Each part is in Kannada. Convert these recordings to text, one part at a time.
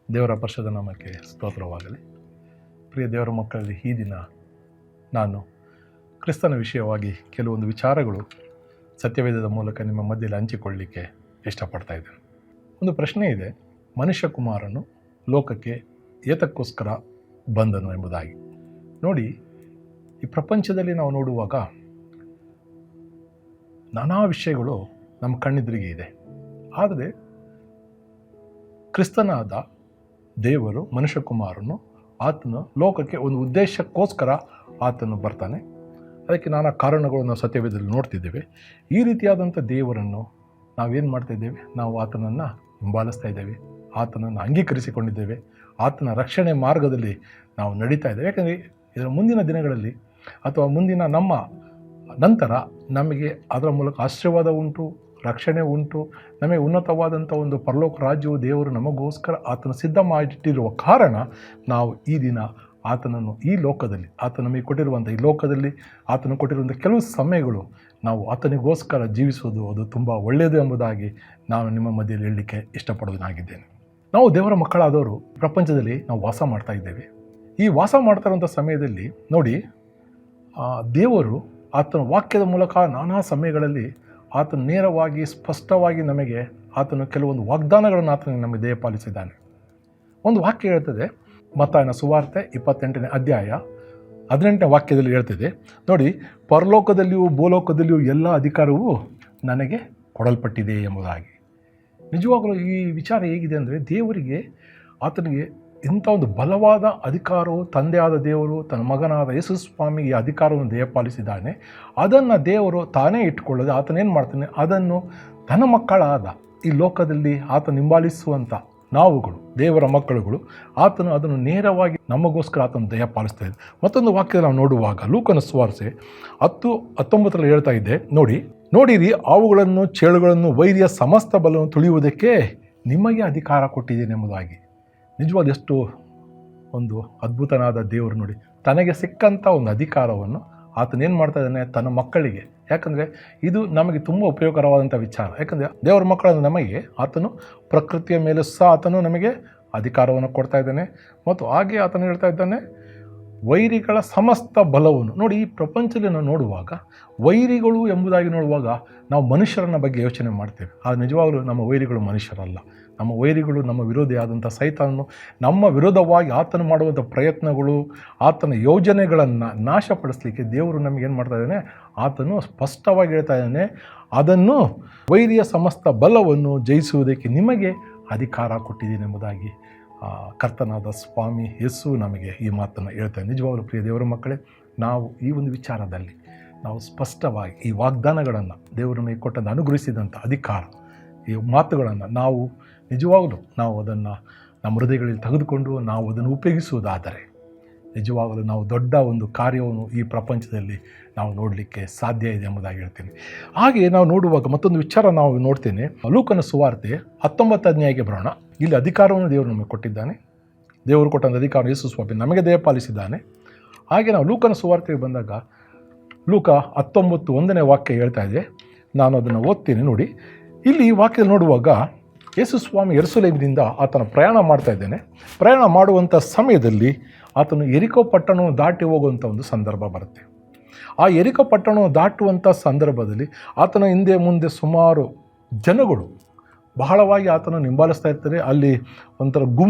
ದೇವರ ಪರಿಶುದ್ಧ ನಾಮಕ್ಕೆ ಸ್ತೋತ್ರವಾಗಲಿ. ಪ್ರಿಯ ದೇವರ ಮಕ್ಕಳಲ್ಲಿ ಈ ದಿನ ನಾನು ಕ್ರಿಸ್ತನ ವಿಷಯವಾಗಿ ಕೆಲವೊಂದು ವಿಚಾರಗಳು ಸತ್ಯವೇದದ ಮೂಲಕ ನಿಮ್ಮ ಮಧ್ಯದಲ್ಲಿ ಹಂಚಿಕೊಳ್ಳಲಿಕ್ಕೆ ಇಷ್ಟಪಡ್ತಾ ಇದ್ದೇನೆ. ಒಂದು ಪ್ರಶ್ನೆ ಇದೆ, ಮನುಷ್ಯ ಕುಮಾರನು ಲೋಕಕ್ಕೆ ಏತಕ್ಕೋಸ್ಕರ ಬಂದನು ಎಂಬುದಾಗಿ. ನೋಡಿ, ಈ ಪ್ರಪಂಚದಲ್ಲಿ ನಾವು ನೋಡುವಾಗ ನಾನಾ ವಿಷಯಗಳು ನಮ್ಮ ಕಣ್ಣೆದುರಿಗೆ ಇದೆ. ಆದರೆ ಕ್ರಿಸ್ತನಾದ ದೇವರು ಮನುಷ್ಯ ಕುಮಾರನು ಆತನು ಲೋಕಕ್ಕೆ ಒಂದು ಉದ್ದೇಶಕ್ಕೋಸ್ಕರ ಆತನು ಬರ್ತಾನೆ. ಅದಕ್ಕೆ ನಾನಾ ಕಾರಣಗಳನ್ನು ಸತ್ಯವೇದದಲ್ಲಿ ನೋಡ್ತಿದ್ದೇವೆ. ಈ ರೀತಿಯಾದಂಥ ದೇವರನ್ನು ನಾವೇನು ಮಾಡ್ತಾಯಿದ್ದೇವೆ? ನಾವು ಆತನನ್ನು ಹಿಂಬಾಲಿಸ್ತಾ ಇದ್ದೇವೆ, ಆತನನ್ನು ಅಂಗೀಕರಿಸಿಕೊಂಡಿದ್ದೇವೆ, ಆತನ ರಕ್ಷಣೆ ಮಾರ್ಗದಲ್ಲಿ ನಾವು ನಡೀತಾ ಇದ್ದೇವೆ. ಯಾಕಂದರೆ ಇದರ ಮುಂದಿನ ದಿನಗಳಲ್ಲಿ ಅಥವಾ ಮುಂದಿನ ನಮ್ಮ ನಂತರ ನಮಗೆ ಅದರ ಮೂಲಕ ಆಶೀರ್ವಾದ ಉಂಟು, ರಕ್ಷಣೆ ಉಂಟು. ನಮಗೆ ಉನ್ನತವಾದಂಥ ಒಂದು ಪರಲೋಕ ರಾಜ್ಯವು ದೇವರು ನಮಗೋಸ್ಕರ ಆತನ ಸಿದ್ಧ ಮಾಡಿಟ್ಟಿರುವ ಕಾರಣ ನಾವು ಈ ದಿನ ಆತನನ್ನು ಈ ಲೋಕದಲ್ಲಿ, ಆತ ನಮಗೆ ಕೊಟ್ಟಿರುವಂಥ ಈ ಲೋಕದಲ್ಲಿ ಆತನು ಕೊಟ್ಟಿರುವಂಥ ಕೆಲವು ಸಮಯಗಳು ನಾವು ಆತನಿಗೋಸ್ಕರ ಜೀವಿಸುವುದು ಅದು ತುಂಬ ಒಳ್ಳೆಯದು ಎಂಬುದಾಗಿ ನಾನು ನಿಮ್ಮ ಮಧ್ಯೆಯಲ್ಲಿ ಹೇಳಲಿಕ್ಕೆ ಇಷ್ಟಪಡೋದನ್ನಾಗಿದ್ದೇನೆ. ನಾವು ದೇವರ ಮಕ್ಕಳಾದವರು ಪ್ರಪಂಚದಲ್ಲಿ ನಾವು ವಾಸ ಮಾಡ್ತಾ ಇದ್ದೇವೆ. ಈ ವಾಸ ಮಾಡ್ತಾ ಇರುವಂಥ ಸಮಯದಲ್ಲಿ ನೋಡಿ, ದೇವರು ಆತನ ವಾಕ್ಯದ ಮೂಲಕ ನಾನಾ ಸಮಯಗಳಲ್ಲಿ ಆತನು ನೇರವಾಗಿ ಸ್ಪಷ್ಟವಾಗಿ ನಮಗೆ ಆತನು ಕೆಲವೊಂದು ವಾಗ್ದಾನಗಳನ್ನು ಆತನಿಗೆ ನಮಗೆ ದಯಪಾಲಿಸಿದ್ದಾನೆ. ಒಂದು ವಾಕ್ಯ ಹೇಳ್ತದೆ, ಮತ್ತಾಯನ ಸುವಾರ್ತೆ 28ನೇ ಅಧ್ಯಾಯ 18ನೇ ವಾಕ್ಯದಲ್ಲಿ ಹೇಳ್ತಿದೆ ನೋಡಿ, ಪರಲೋಕದಲ್ಲಿಯೂ ಭೂಲೋಕದಲ್ಲಿಯೂ ಎಲ್ಲ ಅಧಿಕಾರವೂ ನನಗೆ ಕೊಡಲ್ಪಟ್ಟಿದೆ ಎಂಬುದಾಗಿ. ನಿಜವಾಗಲೂ ಈ ವಿಚಾರ ಹೇಗಿದೆ ಅಂದರೆ, ದೇವರಿಗೆ ಆತನಿಗೆ ಇಂಥ ಒಂದು ಬಲವಾದ ಅಧಿಕಾರವು ತಂದೆಯಾದ ದೇವರು ತನ್ನ ಮಗನಾದ ಯೇಸು ಸ್ವಾಮಿಗೆ ಅಧಿಕಾರವನ್ನು ದಯಪಾಲಿಸಿದ್ದಾನೆ. ಅದನ್ನು ದೇವರು ತಾನೇ ಇಟ್ಟುಕೊಳ್ಳದೆ ಆತನೇನು ಮಾಡ್ತಾನೆ, ಅದನ್ನು ತನ್ನ ಮಕ್ಕಳಾದ ಈ ಲೋಕದಲ್ಲಿ ಆತ ಹಿಂಬಾಲಿಸುವಂಥ ನಾವುಗಳು, ದೇವರ ಮಕ್ಕಳುಗಳು, ಆತನು ಅದನ್ನು ನೇರವಾಗಿ ನಮಗೋಸ್ಕರ ಆತನು ದಯಪಾಲಿಸ್ತಾ ಇದೆ. ಮತ್ತೊಂದು ವಾಕ್ಯದಲ್ಲಿ ನಾವು ನೋಡುವಾಗ ಲೂಕನ ಸುವಾರ್ತೆ 10:19 ಹೇಳ್ತಾ ಇದೆ, ನೋಡಿರಿ ಅವುಗಳನ್ನು, ಚೇಳುಗಳನ್ನು, ವೈರಿಯ ಸಮಸ್ತ ಬಲವನ್ನು ತುಳಿಯುವುದಕ್ಕೆ ನಿಮಗೆ ಅಧಿಕಾರ ಕೊಟ್ಟಿದ್ದೇನೆ ಎಂಬುದಾಗಿ. ನಿಜವಾದ ಎಷ್ಟು ಒಂದು ಅದ್ಭುತನಾದ ದೇವರು ನೋಡಿ, ತನಗೆ ಸಿಕ್ಕಂಥ ಒಂದು ಅಧಿಕಾರವನ್ನು ಆತನೇನು ಮಾಡ್ತಾ ಇದ್ದಾನೆ ತನ್ನ ಮಕ್ಕಳಿಗೆ. ಯಾಕಂದರೆ ಇದು ನಮಗೆ ತುಂಬ ಉಪಯೋಗಕರವಾದಂಥ ವಿಚಾರ. ಯಾಕಂದರೆ ದೇವರ ಮಕ್ಕಳಾದ ನಮಗೆ ಆತನು ಪ್ರಕೃತಿಯ ಮೇಲೆ ಸಹ ಆತನು ನಮಗೆ ಅಧಿಕಾರವನ್ನು ಕೊಡ್ತಾ ಇದ್ದಾನೆ. ಮತ್ತು ಹಾಗೆ ಆತನು ಹೇಳ್ತಾ ಇದ್ದಾನೆ, ವೈರಿಗಳ ಸಮಸ್ತ ಬಲವನ್ನು ನೋಡಿ. ಈ ಪ್ರಪಂಚದಲ್ಲಿ ನಾವು ನೋಡುವಾಗ ವೈರಿಗಳು ಎಂಬುದಾಗಿ ನೋಡುವಾಗ ನಾವು ಮನುಷ್ಯರನ್ನ ಬಗ್ಗೆ ಯೋಚನೆ ಮಾಡ್ತೇವೆ. ಆದರೆ ನಿಜವಾಗಲೂ ನಮ್ಮ ವೈರಿಗಳು ಮನುಷ್ಯರಲ್ಲ. ನಮ್ಮ ವೈರಿಗಳು ನಮ್ಮ ವಿರೋಧಿಯಾದಂಥ ಸೈತಾನನು ನಮ್ಮ ವಿರೋಧವಾಗಿ ಆತನು ಮಾಡುವಂಥ ಪ್ರಯತ್ನಗಳು, ಆತನ ಯೋಜನೆಗಳನ್ನು ನಾಶಪಡಿಸಲಿಕ್ಕೆ ದೇವರು ನಮಗೇನು ಮಾಡ್ತಾ ಇದ್ದಾನೆ, ಆತನು ಸ್ಪಷ್ಟವಾಗಿ ಹೇಳ್ತಾ ಇದ್ದಾನೆ, ಅದನ್ನು ವೈರಿಯ ಸಮಸ್ತ ಬಲವನ್ನು ಜಯಿಸುವುದಕ್ಕೆ ನಿಮಗೆ ಅಧಿಕಾರ ಕೊಟ್ಟಿದ್ದೀನಿ ಎಂಬುದಾಗಿ ಕರ್ತನಾದ ಸ್ವಾಮಿ ಯೇಸು ನಮಗೆ ಈ ಮಾತನ್ನು ಹೇಳ್ತಾರೆ. ನಿಜವಾಗಲೂ ಪ್ರಿಯ ದೇವರ ಮಕ್ಕಳೇ, ನಾವು ಈ ಒಂದು ವಿಚಾರದಲ್ಲಿ ನಾವು ಸ್ಪಷ್ಟವಾಗಿ ಈ ವಾಗ್ದಾನಗಳನ್ನು ದೇವರು ನಮಗೆ ಕೊಟ್ಟಂತ ಅನುಗ್ರಹಿಸಿದಂಥ ಅಧಿಕಾರ, ಈ ಮಾತುಗಳನ್ನು ನಾವು ನಿಜವಾಗಲೂ ನಾವು ಅದನ್ನು ನಮ್ಮ ಹೃದಯಗಳಲ್ಲಿ ತೆಗೆದುಕೊಂಡು ನಾವು ಅದನ್ನು ಉಪಯೋಗಿಸುವುದಾದರೆ ನಿಜವಾಗಲೂ ನಾವು ದೊಡ್ಡ ಒಂದು ಕಾರ್ಯವನ್ನು ಈ ಪ್ರಪಂಚದಲ್ಲಿ ನಾವು ನೋಡಲಿಕ್ಕೆ ಸಾಧ್ಯ ಇದೆ ಎಂಬುದಾಗಿ ಹೇಳ್ತೀನಿ. ಹಾಗೆ ನಾವು ನೋಡುವಾಗ ಮತ್ತೊಂದು ವಿಚಾರ ನಾವು ನೋಡ್ತೇನೆ. ಲೂಕನ ಸುವಾರ್ತೆ 19ನೇ ಅಧ್ಯಾಯಕ್ಕೆ ಬರೋಣ. ಇಲ್ಲಿ ಅಧಿಕಾರವನ್ನು ದೇವರು ನಮಗೆ ಕೊಟ್ಟಿದ್ದಾನೆ. ದೇವರು ಕೊಟ್ಟಂಥ ಅಧಿಕಾರ ಯೇಸು ಸ್ವಾಮಿ ನಮಗೆ ದಯಪಾಲಿಸಿದ್ದಾನೆ. ಹಾಗೆ ನಾವು ಲೂಕನ ಸುವಾರ್ತೆಗೆ ಬಂದಾಗ ಲೂಕ 19:1ನೇ ವಾಕ್ಯ ಹೇಳ್ತಾ ಇದೆ. ನಾನು ಅದನ್ನು ಓದ್ತೀನಿ ನೋಡಿ. ಇಲ್ಲಿ ಈ ವಾಕ್ಯದಲ್ಲಿ ನೋಡುವಾಗ ಯೇಸು ಸ್ವಾಮಿ ಯೆರೂಸಲೇಮಿನಿಂದ ಆತನ ಪ್ರಯಾಣ ಮಾಡ್ತಾ ಇದ್ದಾನೆ. ಪ್ರಯಾಣ ಮಾಡುವಂಥ ಸಮಯದಲ್ಲಿ ಆತನು ಯೆರಿಕೋ ಪಟ್ಟಣವನ್ನು ದಾಟಿ ಹೋಗುವಂಥ ಒಂದು ಸಂದರ್ಭ ಬರುತ್ತೆ. ಆ ಯೆರಿಕೋ ಪಟ್ಟಣವನ್ನು ದಾಟುವಂಥ ಸಂದರ್ಭದಲ್ಲಿ ಆತನ ಹಿಂದೆ ಮುಂದೆ ಸುಮಾರು ಜನಗಳು ಬಹಳವಾಗಿ ಆತನನ್ನು ಹಿಂಬಾಲಿಸ್ತಾ ಇರ್ತಾರೆ. ಅಲ್ಲಿ ಒಂಥರ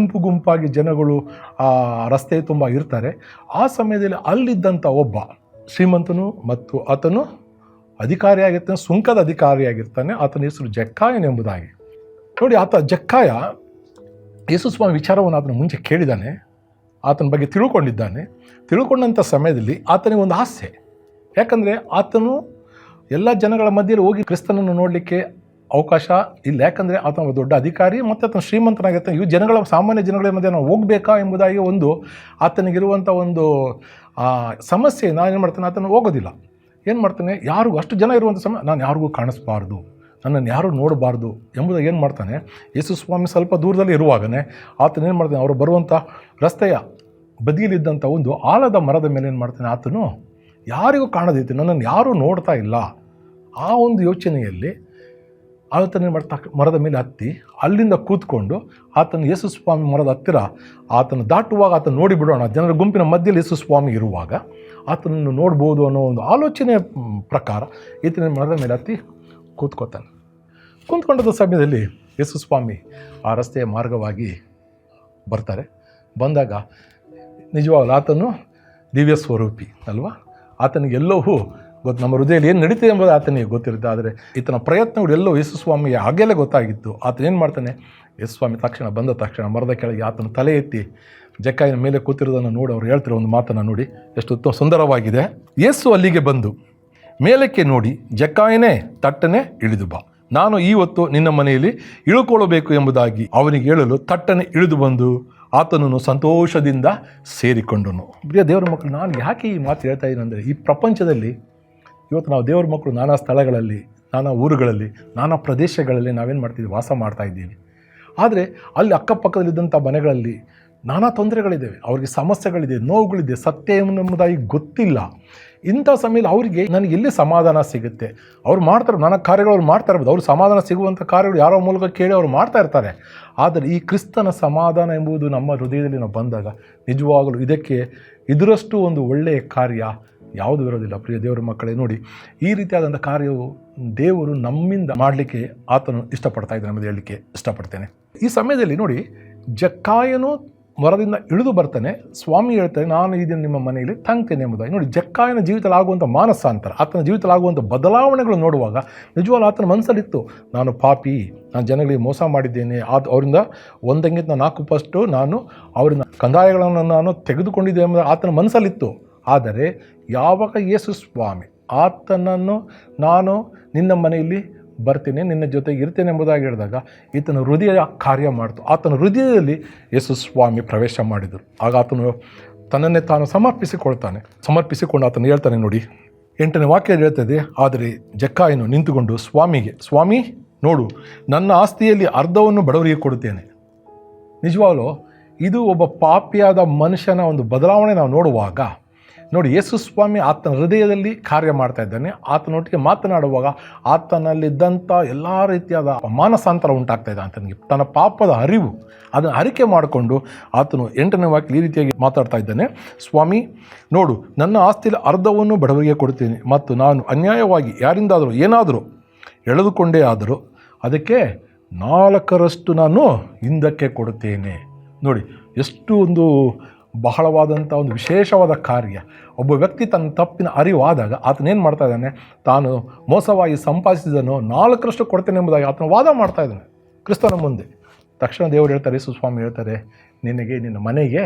ಗುಂಪಾಗಿ ಜನಗಳು ಆ ರಸ್ತೆ ತುಂಬ ಇರ್ತಾರೆ. ಆ ಸಮಯದಲ್ಲಿ ಅಲ್ಲಿದ್ದಂಥ ಒಬ್ಬ ಶ್ರೀಮಂತನು ಮತ್ತು ಆತನು ಅಧಿಕಾರಿಯಾಗಿರ್ತಾನೆ, ಸುಂಕದ ಅಧಿಕಾರಿಯಾಗಿರ್ತಾನೆ. ಆತನ ಹೆಸರು ಜಕ್ಕಾಯನ್ ಎಂಬುದಾಗಿ. ನೋಡಿ, ಆತ ಜಕ್ಕಾಯ ಯೇಸು ಸ್ವಾಮಿ ವಿಚಾರವನ್ನು ಆತನ ಮುಂಚೆ ಕೇಳಿದ್ದಾನೆ, ಆತನ ಬಗ್ಗೆ ತಿಳ್ಕೊಂಡಂಥ ಸಮಯದಲ್ಲಿ ಆತನಿಗೆ ಒಂದು ಆಸೆ. ಯಾಕಂದರೆ ಆತನು ಎಲ್ಲ ಜನಗಳ ಮಧ್ಯೆಯಲ್ಲಿ ಹೋಗಿ ಕ್ರಿಸ್ತನನ್ನು ನೋಡಲಿಕ್ಕೆ ಅವಕಾಶ ಇಲ್ಲ. ಯಾಕಂದರೆ ಆತನ ಒಬ್ಬ ದೊಡ್ಡ ಅಧಿಕಾರಿ ಮತ್ತು ಆತನ ಶ್ರೀಮಂತನಾಗಿರ್ತಾನೆ. ಇವು ಸಾಮಾನ್ಯ ಜನಗಳ ಮಧ್ಯೆ ನಾವು ಹೋಗಬೇಕಾ ಎಂಬುದಾಗಿ ಒಂದು ಆತನಿಗಿರುವಂಥ ಒಂದು ಸಮಸ್ಯೆ. ನಾನೇನು ಮಾಡ್ತಾನೆ, ಆತನು ಹೋಗೋದಿಲ್ಲ. ಏನು ಮಾಡ್ತಾನೆ, ಯಾರಿಗೂ ಅಷ್ಟು ಜನ ಇರುವಂಥ ಸಮಯ ನಾನು ಯಾರಿಗೂ ಕಾಣಿಸ್ಬಾರ್ದು, ನನ್ನನ್ನು ಯಾರೂ ನೋಡಬಾರ್ದು ಎಂಬುದಾಗಿ ಏನು ಮಾಡ್ತಾನೆ, ಯೇಸು ಸ್ವಾಮಿ ಸ್ವಲ್ಪ ದೂರದಲ್ಲಿ ಇರುವಾಗಲೇ ಆತನೇನು ಮಾಡ್ತಾನೆ, ಅವರು ಬರುವಂಥ ರಸ್ತೆಯ ಬದಿಯಲ್ಲಿದ್ದಂಥ ಒಂದು ಆಲದ ಮರದ ಮೇಲೆ ಏನು ಮಾಡ್ತಾನೆ, ಆತನು ಯಾರಿಗೂ ಕಾಣದೈತೆ, ನನ್ನನ್ನು ಯಾರೂ ನೋಡ್ತಾ ಇಲ್ಲ. ಆ ಒಂದು ಯೋಚನೆಯಲ್ಲಿ ಆತನ ಮರದ ಮೇಲೆ ಹತ್ತಿ ಅಲ್ಲಿಂದ ಕೂತ್ಕೊಂಡು ಆತನ ಯೇಸು ಸ್ವಾಮಿ ಮರದ ಹತ್ತಿರ ಆತನ ದಾಟುವಾಗ ಆತನ ನೋಡಿಬಿಡೋಣ, ಜನರ ಗುಂಪಿನ ಮಧ್ಯದಲ್ಲಿ ಯೇಸು ಸ್ವಾಮಿ ಇರುವಾಗ ಆತನನ್ನು ನೋಡ್ಬೋದು ಅನ್ನೋ ಒಂದು ಆಲೋಚನೆ ಪ್ರಕಾರ ಈತನ ಮರದ ಮೇಲೆ ಹತ್ತಿ ಕೂತ್ಕೋತಾನೆ. ಕೂತ್ಕೊಂಡದ ಸಮಯದಲ್ಲಿ ಯೇಸು ಸ್ವಾಮಿ ಆ ರಸ್ತೆಯ ಮಾರ್ಗವಾಗಿ ಬರ್ತಾರೆ. ಬಂದಾಗ ನಿಜವಾಗಲೂ ಆತನು ದಿವ್ಯ ಸ್ವರೂಪಿ ಅಲ್ವಾ, ಆತನಿಗೆ ಎಲ್ಲವೂ ಗೊತ್ತು, ನಮ್ಮ ಹೃದಯದಲ್ಲಿ ಏನು ನಡೀತಿದೆ ಎಂಬುದು ಆತನಿಗೆ ಗೊತ್ತಿರುತ್ತೆ. ಆದರೆ ಈತನ ಪ್ರಯತ್ನಗಳು ಎಲ್ಲೋ ಯೇಸು ಸ್ವಾಮಿಗೆ ಹಾಗೆಲ್ಲ ಗೊತ್ತಾಗಿತ್ತು. ಆತನ ಏನು ಮಾಡ್ತಾನೆ, ಯೇಸು ಸ್ವಾಮಿ ಬಂದ ತಕ್ಷಣ ಮರದ ಕೆಳಗೆ ಆತನ ತಲೆ ಎತ್ತಿ ಜಕ್ಕಾಯನ ಮೇಲೆ ಕೂತಿರೋದನ್ನು ನೋಡಿ ಅವ್ರು ಹೇಳ್ತಿರೋ ಒಂದು ಮಾತನ್ನು ನೋಡಿ ಎಷ್ಟು ಸುಂದರವಾಗಿದೆ. ಯೇಸು ಅಲ್ಲಿಗೆ ಬಂದು ಮೇಲಕ್ಕೆ ನೋಡಿ, ಜಕ್ಕಾಯನೇ ತಟ್ಟನೆ ಇಳಿದು ಬಾ, ನಾನು ಈ ಹೊತ್ತು ನಿನ್ನ ಮನೆಯಲ್ಲಿ ಇಳುಕೊಳ್ಳಬೇಕು ಎಂಬುದಾಗಿ ಅವನಿಗೆ ಹೇಳಲು ತಟ್ಟನೆ ಇಳಿದು ಬಂದು ಆತನನ್ನು ಸಂತೋಷದಿಂದ ಸೇರಿಕೊಂಡನು. ಪ್ರಿಯ ದೇವರ ಮಕ್ಕಳು, ನಾನು ಯಾಕೆ ಈ ಮಾತು ಹೇಳ್ತಾ ಇದ್ದೀನಿ ಅಂದರೆ, ಈ ಪ್ರಪಂಚದಲ್ಲಿ ಇವತ್ತು ನಾವು ದೇವರ ಮಕ್ಕಳು ನಾನಾ ಸ್ಥಳಗಳಲ್ಲಿ, ನಾನಾ ಊರುಗಳಲ್ಲಿ, ನಾನಾ ಪ್ರದೇಶಗಳಲ್ಲಿ ನಾವೇನು ಮಾಡ್ತಿದ್ದೀವಿ, ವಾಸ ಮಾಡ್ತಾ ಇದ್ದೀವಿ. ಆದರೆ ಅಲ್ಲಿ ಅಕ್ಕಪಕ್ಕದಲ್ಲಿದ್ದಂಥ ಮನೆಗಳಲ್ಲಿ ನಾನಾ ತೊಂದರೆಗಳಿದ್ದಾವೆ, ಅವ್ರಿಗೆ ಸಮಸ್ಯೆಗಳಿದೆ, ನೋವುಗಳಿದೆ, ಸತ್ಯ ಎಂಬುದಾಗಿ ಗೊತ್ತಿಲ್ಲ. ಇಂಥ ಸಮಯದಲ್ಲಿ ಅವರಿಗೆ ನನಗೆ ಎಲ್ಲಿ ಸಮಾಧಾನ ಸಿಗುತ್ತೆ? ಅವ್ರು ಮಾಡ್ತಾರೆ, ನಾನಾ ಕಾರ್ಯಗಳು ಅವ್ರು ಮಾಡ್ತಾ ಇರ್ಬೋದು, ಅವ್ರು ಸಮಾಧಾನ ಸಿಗುವಂಥ ಕಾರ್ಯಗಳು ಯಾರೋ ಮೂಲಕ ಕೇಳಿ ಅವ್ರು ಮಾಡ್ತಾ ಇರ್ತಾರೆ. ಆದರೆ ಈ ಕ್ರಿಸ್ತನ ಸಮಾಧಾನ ಎಂಬುದು ನಮ್ಮ ಹೃದಯದಲ್ಲಿ ನಾವು ಬಂದಾಗ ನಿಜವಾಗಲೂ ಇದರಷ್ಟು ಒಂದು ಒಳ್ಳೆಯ ಕಾರ್ಯ ಯಾವುದೂ ಇರೋದಿಲ್ಲ. ಪ್ರಿಯ ದೇವರ ಮಕ್ಕಳೇ, ನೋಡಿ, ಈ ರೀತಿಯಾದಂಥ ಕಾರ್ಯವು ದೇವರು ನಮ್ಮಿಂದ ಮಾಡಲಿಕ್ಕೆ ಆತನು ಇಷ್ಟಪಡ್ತಾ ಇದ್ದಾನೆ ಎಂಬುದು ಹೇಳಲಿಕ್ಕೆ ಇಷ್ಟಪಡ್ತೇನೆ. ಈ ಸಮಯದಲ್ಲಿ ನೋಡಿ, ಜಕ್ಕಾಯನು ಮರದಿಂದ ಇಳಿದು ಬರ್ತಾನೆ. ಸ್ವಾಮಿ ಹೇಳ್ತಾನೆ, ನಾನು ಈ ದಿನ ನಿಮ್ಮ ಮನೆಯಲ್ಲಿ ತಂಗ್ತೇನೆ ಎಂಬುದಾಗಿ. ನೋಡಿ, ಜಕ್ಕಾಯನ ಜೀವಿತದಲ್ಲಿ ಆಗುವಂಥ ಮಾನಸಾಂತರ, ಆತನ ಜೀವಿತದಲ್ಲಿ ಆಗುವಂಥ ಬದಲಾವಣೆಗಳು ನೋಡುವಾಗ ನಿಜವಾಗ್ಲೂ ಆತನ ಮನಸ್ಸಲ್ಲಿತ್ತು, ನಾನು ಪಾಪಿ, ನಾನು ಜನಗಳಿಗೆ ಮೋಸ ಮಾಡಿದ್ದೇನೆ, ಅವರಿಂದ ಒಂದಂಗಿಂತ 4 ಪಟ್ಟು ನಾನು ಅವರಿಂದ ಕಂದಾಯಗಳನ್ನು ನಾನು ತೆಗೆದುಕೊಂಡಿದ್ದೆ ಎಂಬುದು ಆತನ ಮನಸ್ಸಲ್ಲಿತ್ತು. ಆದರೆ ಯಾವಾಗ ಯೇಸು ಸ್ವಾಮಿ ಆತನನ್ನು ನಾನು ನಿನ್ನ ಮನೆಯಲ್ಲಿ ಬರ್ತೀನಿ, ನಿನ್ನ ಜೊತೆಗೆ ಇರ್ತೇನೆ ಎಂಬುದಾಗಿ ಹೇಳಿದಾಗ ಈತನ ಹೃದಯ ಕಾರ್ಯ ಮಾಡ್ತು. ಆತನ ಹೃದಯದಲ್ಲಿ ಯೇಸು ಸ್ವಾಮಿ ಪ್ರವೇಶ ಮಾಡಿದರು. ಆಗ ಆತನು ತನ್ನನ್ನೇ ತಾನು ಸಮರ್ಪಿಸಿಕೊಂಡು ಆತನು ಹೇಳ್ತಾನೆ. ನೋಡಿ, 8ನೇ ವಾಕ್ಯ ಹೇಳ್ತದೆ, ಆದರೆ ಜಕ್ಕಾಯನು ನಿಂತುಕೊಂಡು ಸ್ವಾಮಿಗೆ, ಸ್ವಾಮಿ ನೋಡು, ನನ್ನ ಆಸ್ತಿಯಲ್ಲಿ ಅರ್ಧವನ್ನು ಬಡವರಿಗೆ ಕೊಡುತ್ತೇನೆ. ನಿಜವಾಗಲೂ ಇದು ಒಬ್ಬ ಪಾಪಿಯಾದ ಮನುಷ್ಯನ ಒಂದು ಬದಲಾವಣೆ ನಾವು ನೋಡುವಾಗ ನೋಡಿ, ಯೇಸು ಸ್ವಾಮಿ ಆತನ ಹೃದಯದಲ್ಲಿ ಕಾರ್ಯ ಮಾಡ್ತಾ ಇದ್ದಾನೆ. ಆತನೊಟ್ಟಿಗೆ ಮಾತನಾಡುವಾಗ ಆತನಲ್ಲಿದ್ದಂಥ ಎಲ್ಲ ರೀತಿಯಾದ ಮಾನಸಾಂತರ ಉಂಟಾಗ್ತಾ ಇದೆ. ಆತನಿಗೆ ತನ್ನ ಪಾಪದ ಅರಿವು, ಅದನ್ನು ಅರಿಕೆ ಮಾಡಿಕೊಂಡು ಆತನು 8ನೇ ವಾಕ್ಯ ಈ ರೀತಿಯಾಗಿ ಮಾತಾಡ್ತಾ ಇದ್ದಾನೆ. ಸ್ವಾಮಿ ನೋಡು, ನನ್ನ ಆಸ್ತಿಯಲ್ಲಿ ಅರ್ಧವನ್ನು ಬಡವರಿಗೆ ಕೊಡ್ತೀನಿ, ಮತ್ತು ನಾನು ಅನ್ಯಾಯವಾಗಿ ಯಾರಿಂದಾದರೂ ಏನಾದರೂ ಎಳೆದುಕೊಂಡೇ ಆದರೂ ಅದಕ್ಕೆ 4ರಷ್ಟು ನಾನು ಹಿಂದಕ್ಕೆ ಕೊಡುತ್ತೇನೆ. ನೋಡಿ, ಎಷ್ಟು ಒಂದು ಬಹಳವಾದಂಥ ಒಂದು ವಿಶೇಷವಾದ ಕಾರ್ಯ. ಒಬ್ಬ ವ್ಯಕ್ತಿ ತನ್ನ ತಪ್ಪಿನ ಅರಿವಾದಾಗ ಆತನೇನು ಮಾಡ್ತಾ ಇದ್ದಾನೆ, ತಾನು ಮೋಸವಾಗಿ ಸಂಪಾದಿಸಿದನು 4ರಷ್ಟು ಕೊಡ್ತೇನೆ ಎಂಬುದಾಗಿ ಆತನ ವಾದ ಮಾಡ್ತಾ ಇದ್ದಾನೆ ಕ್ರಿಸ್ತನ ಮುಂದೆ. ತಕ್ಷಣ ದೇವರು ಹೇಳ್ತಾರೆ, ಯೇಸು ಸ್ವಾಮಿ ಹೇಳ್ತಾರೆ, ನಿನಗೆ, ನಿನ್ನ ಮನೆಗೆ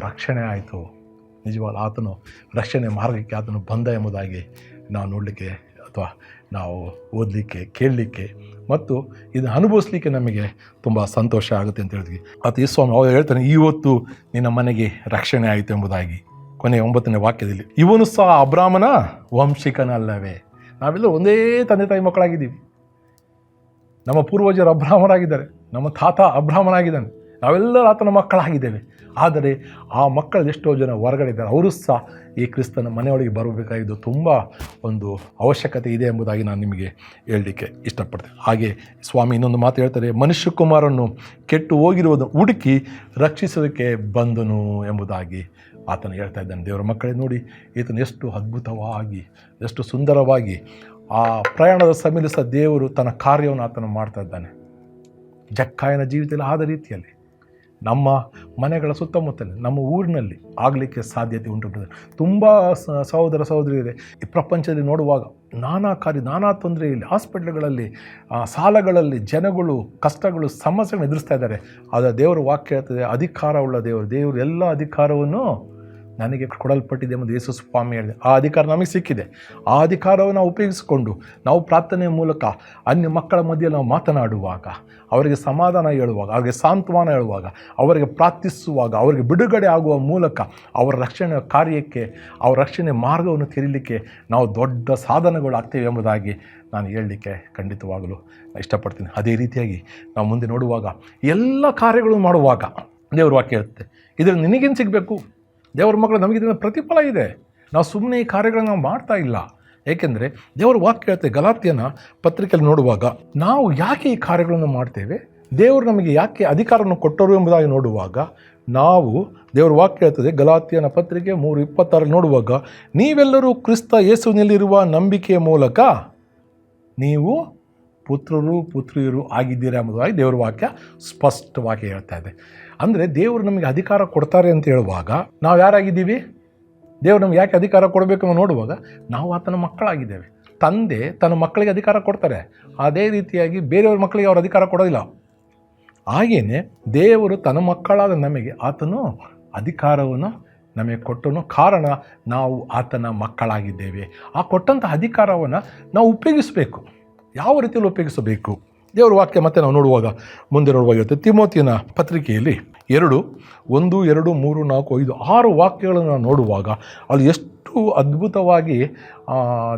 ರಕ್ಷಣೆ ಆಯಿತು. ನಿಜವಾದ ಆತನು ರಕ್ಷಣೆ ಮಾರ್ಗಕ್ಕೆ ಆತನು ಬಂದ ಎಂಬುದಾಗಿ ನಾವು ನೋಡಲಿಕ್ಕೆ ಅಥವಾ ನಾವು ಓದಲಿಕ್ಕೆ, ಕೇಳಲಿಕ್ಕೆ ಮತ್ತು ಇದನ್ನು ಅನುಭವಿಸ್ಲಿಕ್ಕೆ ನಮಗೆ ತುಂಬ ಸಂತೋಷ ಆಗುತ್ತೆ ಅಂತ ಹೇಳಿದ್ವಿ. ಆತ ಯೇಸು ಸ್ವಾಮಿ ಅವರು ಹೇಳ್ತಾನೆ, ಇವತ್ತು ನಿನ್ನ ಮನೆಗೆ ರಕ್ಷಣೆ ಆಯಿತು ಎಂಬುದಾಗಿ. ಕೊನೆಯ 9ನೇ ವಾಕ್ಯದಲ್ಲಿ, ಇವನು ಸಹ ಅಬ್ರಾಮನ ವಂಶಿಕನಲ್ಲವೇ? ನಾವೆಲ್ಲ ಒಂದೇ ತಂದೆ ತಾಯಿ ಮಕ್ಕಳಾಗಿದ್ದೀವಿ. ನಮ್ಮ ಪೂರ್ವಜರು ಅಬ್ರಾಹ್ಮರಾಗಿದ್ದಾರೆ, ನಮ್ಮ ತಾತ ಅಬ್ರಾಹ್ಮನಾಗಿದ್ದಾನೆ, ನಾವೆಲ್ಲರೂ ಆತನ ಮಕ್ಕಳಾಗಿದ್ದೇವೆ. ಆದರೆ ಆ ಮಕ್ಕಳಲ್ಲಿ ಎಷ್ಟೋ ಜನ ಹೊರಗಡೆ ಇದ್ದಾರೆ. ಅವರು ಸಹ ಈ ಕ್ರಿಸ್ತನ ಮನೆಯೊಳಗೆ ಬರಬೇಕಾಗಿದ್ದು ತುಂಬ ಒಂದು ಅವಶ್ಯಕತೆ ಇದೆ ಎಂಬುದಾಗಿ ನಾನು ನಿಮಗೆ ಹೇಳಲಿಕ್ಕೆ ಇಷ್ಟಪಡ್ತೇನೆ. ಹಾಗೆ ಸ್ವಾಮಿ ಇನ್ನೊಂದು ಮಾತು ಹೇಳ್ತಾರೆ, ಮನುಷ್ಯ ಕುಮಾರನ್ನು ಕೆಟ್ಟು ಹೋಗಿರುವುದನ್ನು ಹುಡುಕಿ ರಕ್ಷಿಸೋದಕ್ಕೆ ಬಂದನು ಎಂಬುದಾಗಿ ಆತನು ಹೇಳ್ತಾ ಇದ್ದಾನೆ. ದೇವರ ಮಕ್ಕಳೇ, ನೋಡಿ, ಈತನು ಎಷ್ಟು ಅದ್ಭುತವಾಗಿ, ಎಷ್ಟು ಸುಂದರವಾಗಿ ಆ ಪ್ರಯಾಣದ ಸಮಯದಲ್ಲಿ ಸಹ ದೇವರು ತನ್ನ ಕಾರ್ಯವನ್ನು ಆತನು ಮಾಡ್ತಾ ಇದ್ದಾನೆ. ಜಕ್ಕಾಯನ ಜೀವಿತದಲ್ಲಿ ಆದ ರೀತಿಯಲ್ಲಿ ನಮ್ಮ ಮನೆಗಳ ಸುತ್ತಮುತ್ತಲೇ, ನಮ್ಮ ಊರಿನಲ್ಲಿ ಆಗಲಿಕ್ಕೆ ಸಾಧ್ಯತೆ ಉಂಟು. ತುಂಬ ಸಹೋದರ ಸಹೋದರಿಯರೇ, ಈ ಪ್ರಪಂಚದಲ್ಲಿ ನೋಡುವಾಗ ನಾನಾ ತೊಂದರೆಯಲ್ಲಿ, ಹಾಸ್ಪಿಟ್ಲ್ಗಳಲ್ಲಿ, ಸಾಲಗಳಲ್ಲಿ ಜನಗಳು ಕಷ್ಟಗಳು, ಸಮಸ್ಯೆಗಳನ್ನು ಎದುರಿಸ್ತಾ ಇದ್ದಾರೆ. ಆದರೆ ದೇವರ ವಾಕ್ಯ ಹೇಳ್ತದೆ, ಅಧಿಕಾರವುಳ್ಳ ದೇವರು ಎಲ್ಲ ಅಧಿಕಾರವನ್ನು ನನಗೆ ಕೊಡಲ್ಪಟ್ಟಿದೆ ಎಂಬುದು ಯೇಸು ಸ್ವಾಮಿ ಹೇಳಿದೆ. ಆ ಅಧಿಕಾರ ನಮಗೆ ಸಿಕ್ಕಿದೆ. ಆ ಅಧಿಕಾರವನ್ನು ನಾವು ಉಪಯೋಗಿಸಿಕೊಂಡು ನಾವು ಪ್ರಾರ್ಥನೆಯ ಮೂಲಕ ಅನ್ಯ ಮಕ್ಕಳ ಮಧ್ಯೆ ನಾವು ಮಾತನಾಡುವಾಗ, ಅವರಿಗೆ ಸಮಾಧಾನ ಹೇಳುವಾಗ, ಅವರಿಗೆ ಸಾಂತ್ವನ ಹೇಳುವಾಗ, ಅವರಿಗೆ ಪ್ರಾರ್ಥಿಸುವಾಗ, ಅವರಿಗೆ ಬಿಡುಗಡೆ ಆಗುವ ಮೂಲಕ ಅವರ ರಕ್ಷಣೆ ಕಾರ್ಯಕ್ಕೆ, ಅವರ ರಕ್ಷಣೆ ಮಾರ್ಗವನ್ನು ತೆರೀಲಿಕ್ಕೆ ನಾವು ದೊಡ್ಡ ಸಾಧನಗಳು ಆಗ್ತೇವೆ ಎಂಬುದಾಗಿ ನಾನು ಹೇಳಲಿಕ್ಕೆ ಖಂಡಿತವಾಗಲೂ ಇಷ್ಟಪಡ್ತೀನಿ. ಅದೇ ರೀತಿಯಾಗಿ ನಾವು ಮುಂದೆ ನೋಡುವಾಗ, ಎಲ್ಲ ಕಾರ್ಯಗಳು ಮಾಡುವಾಗ ದೇವರು ವಾಕ್ಯ ಹೇಳುತ್ತೆ, ಇದರಲ್ಲಿ ನಿನಗೇನು ಸಿಗಬೇಕು? ದೇವರ ಮಕ್ಕಳು, ನಮಗೆ ಇದನ್ನು ಪ್ರತಿಫಲ ಇದೆ. ನಾವು ಸುಮ್ಮನೆ ಈ ಕಾರ್ಯಗಳನ್ನು ನಾವು ಮಾಡ್ತಾ ಇಲ್ಲ. ಏಕೆಂದರೆ ದೇವರ ವಾಕ್ಯ ಹೇಳ್ತೆ ಗಲಾತ್ಯನ ಪತ್ರಿಕೆಯಲ್ಲಿ ನೋಡುವಾಗ ನಾವು ಯಾಕೆ ಈ ಕಾರ್ಯಗಳನ್ನು ಮಾಡ್ತೇವೆ, ದೇವರು ನಮಗೆ ಯಾಕೆ ಅಧಿಕಾರವನ್ನು ಕೊಟ್ಟರು ಎಂಬುದಾಗಿ ನೋಡುವಾಗ ನಾವು ದೇವರ ವಾಕ್ಯ ಹೇಳ್ತದೆ ಗಲಾತ್ಯನ ಪತ್ರಿಕೆ 3:26 ನೋಡುವಾಗ ನೀವೆಲ್ಲರೂ ಕ್ರಿಸ್ತ ಯೇಸುವಿನಲ್ಲಿರುವ ನಂಬಿಕೆಯ ಮೂಲಕ ನೀವು ಪುತ್ರರು ಪುತ್ರಿಯರು ಆಗಿದ್ದೀರಾ ಎಂಬುದಾಗಿ ದೇವರ ವಾಕ್ಯ ಸ್ಪಷ್ಟವಾಗಿ ಹೇಳ್ತಾ ಇದೆ. ಅಂದರೆ ದೇವರು ನಮಗೆ ಅಧಿಕಾರ ಕೊಡ್ತಾರೆ ಅಂತ ಹೇಳುವಾಗ ನಾವು ಯಾರಾಗಿದ್ದೀವಿ, ದೇವರು ನಮ್ಗೆ ಯಾಕೆ ಅಧಿಕಾರ ಕೊಡಬೇಕು ಅಂತ ನೋಡುವಾಗ ನಾವು ಆತನ ಮಕ್ಕಳಾಗಿದ್ದೇವೆ. ತಂದೆ ತನ್ನ ಮಕ್ಕಳಿಗೆ ಅಧಿಕಾರ ಕೊಡ್ತಾರೆ, ಅದೇ ರೀತಿಯಾಗಿ ಬೇರೆಯವ್ರ ಮಕ್ಕಳಿಗೆ ಅವರು ಅಧಿಕಾರ ಕೊಡೋದಿಲ್ಲ. ಹಾಗೆಯೇ ದೇವರು ತನ್ನ ಮಕ್ಕಳಾದ ನಮಗೆ ಆತನು ಅಧಿಕಾರವನ್ನು ನಮಗೆ ಕೊಟ್ಟನು. ಕಾರಣ ನಾವು ಆತನ ಮಕ್ಕಳಾಗಿದ್ದೇವೆ. ಆ ಕೊಟ್ಟಂಥ ಅಧಿಕಾರವನ್ನು ನಾವು ಉಪಯೋಗಿಸಬೇಕು. ಯಾವ ರೀತಿಯಲ್ಲಿ ಉಪಯೋಗಿಸಬೇಕು ದೇವರ ವಾಕ್ಯ ಮತ್ತೆ ನಾವು ನೋಡುವಾಗ ಮುಂದೆ ನೋಡುವಾಗ ಇರುತ್ತೆ. ತಿಮೋತಿಯನ ಪತ್ರಿಕೆಯಲ್ಲಿ 2:1, 2, 3, 4, 5, 6 ವಾಕ್ಯಗಳನ್ನು ನೋಡುವಾಗ ಅಲ್ಲಿ ಎಷ್ಟು ಅದ್ಭುತವಾಗಿ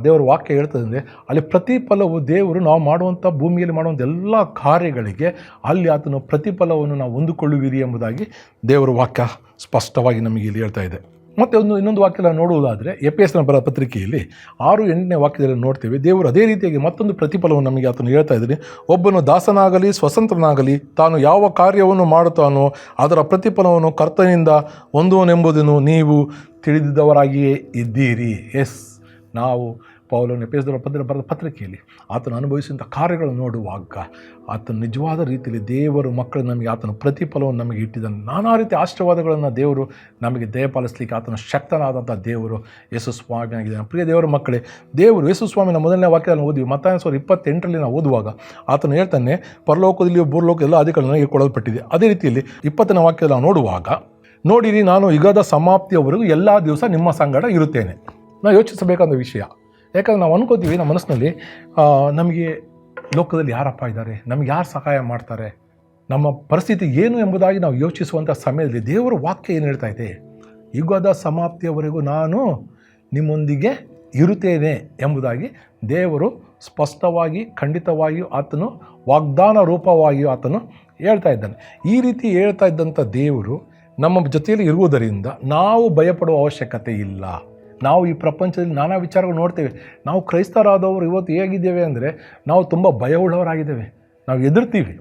ದೇವರ ವಾಕ್ಯ ಹೇಳ್ತದೆ ಅಂದರೆ ಅಲ್ಲಿ ಪ್ರತಿಫಲವು ದೇವರು ನಾವು ಮಾಡುವಂಥ ಭೂಮಿಯಲ್ಲಿ ಮಾಡುವಂಥ ಎಲ್ಲ ಕಾರ್ಯಗಳಿಗೆ ಅಲ್ಲಿ ಆತನ ಪ್ರತಿಫಲವನ್ನು ನಾವು ಹೊಂದಿಕೊಳ್ಳುವಿರಿ ಎಂಬುದಾಗಿ ದೇವರ ವಾಕ್ಯ ಸ್ಪಷ್ಟವಾಗಿ ನಮಗೆ ಇಲ್ಲಿ ಹೇಳ್ತಾ ಇದೆ. ಮತ್ತು ಇನ್ನೊಂದು ವಾಕ್ಯ ನೋಡುವುದಾದರೆ ಎಫೆಸನ ಬರೆದ ಪತ್ರಿಕೆಯಲ್ಲಿ 6:8 ವಾಕ್ಯದಲ್ಲಿ ನೋಡ್ತೇವೆ. ದೇವರು ಅದೇ ರೀತಿಯಾಗಿ ಮತ್ತೊಂದು ಪ್ರತಿಫಲವನ್ನು ನಮಗೆ ಆತನು ಹೇಳ್ತಾ ಇದ್ದೀನಿ. ಒಬ್ಬನು ದಾಸನಾಗಲಿ ಸ್ವತಂತ್ರನಾಗಲಿ ತಾನು ಯಾವ ಕಾರ್ಯವನ್ನು ಮಾಡುತ್ತಾನೋ ಅದರ ಪ್ರತಿಫಲವನ್ನು ಕರ್ತನಿಂದ ಹೊಂದುವನೆಂಬುದನ್ನು ನೀವು ತಿಳಿದಿದ್ದವರಾಗಿಯೇ ಇದ್ದೀರಿ. ನಾವು ಪೌಲನ ಎಫೆಸದವರ ಬರೆದ ಪತ್ರಿಕೆಯಲ್ಲಿ ಆತನು ಅನುಭವಿಸಿದಂಥ ಕಾರ್ಯಗಳನ್ನು ನೋಡುವಾಗ ಆತನು ನಿಜವಾದ ರೀತಿಯಲ್ಲಿ ದೇವರು ಮಕ್ಕಳು ನಮಗೆ ಆತನ ಪ್ರತಿಫಲವನ್ನು ನಮಗೆ ಇಟ್ಟಿದ್ದಾನೆ. ನಾನಾ ರೀತಿಯ ಆಶೀರ್ವಾದಗಳನ್ನು ದೇವರು ನಮಗೆ ದಯಪಾಲಿಸಲಿಕ್ಕೆ ಆತನ ಶಕ್ತನಾದಂಥ ದೇವರು ಯೇಸು ಸ್ವಾಮಿಯಾಗಿದ್ದಾನೆ. ಪ್ರಿಯ ದೇವರ ಮಕ್ಕಳೇ, ದೇವರು ಯೇಸು ಸ್ವಾಮಿನ ಮೊದಲನೇ ವಾಕ್ಯವನ್ನು ಓದಿ ಮತ್ತಾಯ 28 ನಾವು ಓದುವಾಗ ಆತನು ಹೇಳ್ತಾನೆ, ಪರಲೋಕದಲ್ಲಿಯೂ ಭೂಲೋಕ ಎಲ್ಲ ಅಧಿಕಾರ ನನಗೆ ಕೊಡಲ್ಪಟ್ಟಿದೆ. ಅದೇ ರೀತಿಯಲ್ಲಿ 20ನೇ ವಾಕ್ಯದಲ್ಲಿ ನಾವು ನೋಡುವಾಗ, ನೋಡಿರಿ ನಾನು ಯುಗದ ಸಮಾಪ್ತಿಯವರೆಗೂ ಎಲ್ಲ ದಿವಸ ನಿಮ್ಮ ಸಂಗಡ ಇರುತ್ತೇನೆ. ನಾವು ಯೋಚಿಸಬೇಕಾದ ವಿಷಯ. ಯಾಕಂದರೆ ನಾವು ಅನ್ಕೋತೀವಿ ನಮ್ಮ ಮನಸ್ಸಿನಲ್ಲಿ ನಮಗೆ ಲೋಕದಲ್ಲಿ ಯಾರಪ್ಪ ಇದ್ದಾರೆ, ನಮಗೆ ಯಾರು ಸಹಾಯ ಮಾಡ್ತಾರೆ, ನಮ್ಮ ಪರಿಸ್ಥಿತಿ ಏನು ಎಂಬುದಾಗಿ ನಾವು ಯೋಚಿಸುವಂಥ ಸಮಯದಲ್ಲಿ ದೇವರ ವಾಕ್ಯ ಏನು ಹೇಳ್ತಾ ಇದೆ, ಯುಗದ ಸಮಾಪ್ತಿಯವರೆಗೂ ನಾನು ನಿಮ್ಮೊಂದಿಗೆ ಇರುತ್ತೇನೆ ಎಂಬುದಾಗಿ ದೇವರು ಸ್ಪಷ್ಟವಾಗಿ ಖಂಡಿತವಾಗಿಯೂ ಆತನು ವಾಗ್ದಾನ ರೂಪವಾಗಿಯೂ ಆತನು ಹೇಳ್ತಾ ಇದ್ದಾನೆ. ಈ ರೀತಿ ಹೇಳ್ತಾ ಇದ್ದಂಥ ದೇವರು ನಮ್ಮ ಜೊತೆಯಲ್ಲಿ ಇರುವುದರಿಂದ ನಾವು ಭಯಪಡುವ ಅವಶ್ಯಕತೆ ಇಲ್ಲ. ನಾವು ಈ ಪ್ರಪಂಚದಲ್ಲಿ ನಾನಾ ವಿಚಾರಗಳು ನೋಡ್ತೇವೆ. ನಾವು ಕ್ರೈಸ್ತರಾದವರು ಇವತ್ತು ಹೇಗಿದ್ದೇವೆ ಅಂದರೆ ನಾವು ತುಂಬ ಭಯವುಳ್ಳವರಾಗಿದ್ದೇವೆ. ನಾವು ಹೆದರ್ತೀವಿ.